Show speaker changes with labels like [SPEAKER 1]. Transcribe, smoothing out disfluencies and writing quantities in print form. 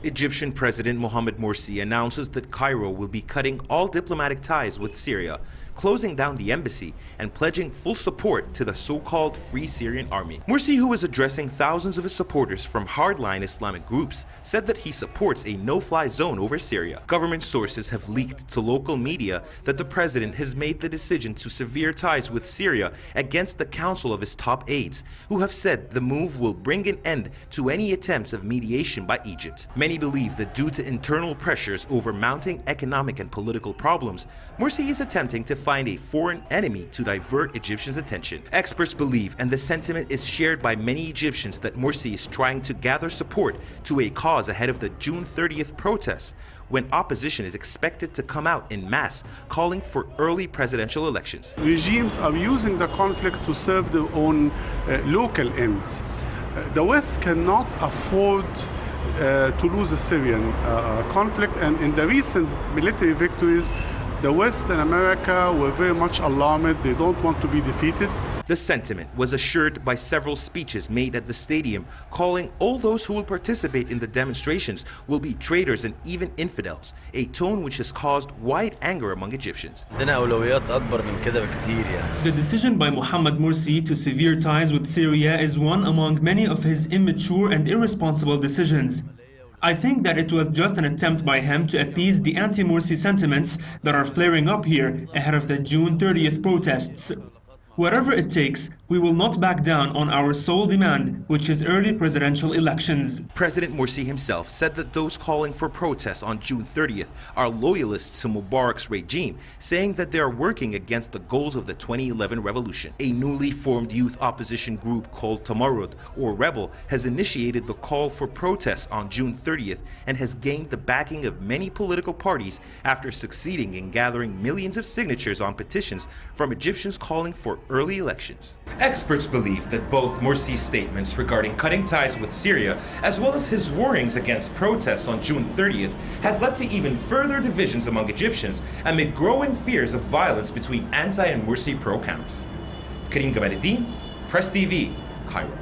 [SPEAKER 1] Egyptian President Mohamed Morsi announces that Cairo will be cutting all diplomatic ties with Syria, closing down the embassy and pledging full support to the so-called Free Syrian Army. Morsi, who was addressing thousands of his supporters from hardline Islamic groups, said that he supports a no-fly zone over Syria. Government sources have leaked to local media that the president has made the decision to sever ties with Syria against the counsel of his top aides, who have said the move will bring an end to any attempts of mediation by Egypt. Many believe that due to internal pressures over mounting economic and political problems, Morsi is attempting to find a foreign enemy to divert Egyptians' attention. Experts believe, and the sentiment is shared by many Egyptians, that Morsi is trying to gather support to a cause ahead of the June 30th protests, when opposition is expected to come out in mass calling for early presidential elections.
[SPEAKER 2] Regimes are using the conflict to serve their own local ends. The West cannot afford to lose the Syrian conflict, and in the recent military victories, the West and America were very much alarmed. They don't want to be defeated.
[SPEAKER 1] The sentiment was assured by several speeches made at the stadium, calling all those who will participate in the demonstrations will be traitors and even infidels, a tone which has caused wide anger among Egyptians.
[SPEAKER 3] The decision by Mohamed Morsi to sever ties with Syria is one among many of his immature and irresponsible decisions. I think that it was just an attempt by him to appease the anti-Morsi sentiments that are flaring up here ahead of the June 30th protests. Whatever it takes, we will not back down on our sole demand, which is early presidential elections.
[SPEAKER 1] President Morsi himself said that those calling for protests on June 30th are loyalists to Mubarak's regime, saying that they are working against the goals of the 2011 revolution. A newly formed youth opposition group called Tamarrud, or Rebel, has initiated the call for protests on June 30th and has gained the backing of many political parties after succeeding in gathering millions of signatures on petitions from Egyptians calling for early elections. Experts believe that both Morsi's statements regarding cutting ties with Syria, as well as his warnings against protests on June 30th, has led to even further divisions among Egyptians amid growing fears of violence between anti- and Morsi pro-camps. Karim Gamaluddin, Press TV, Cairo.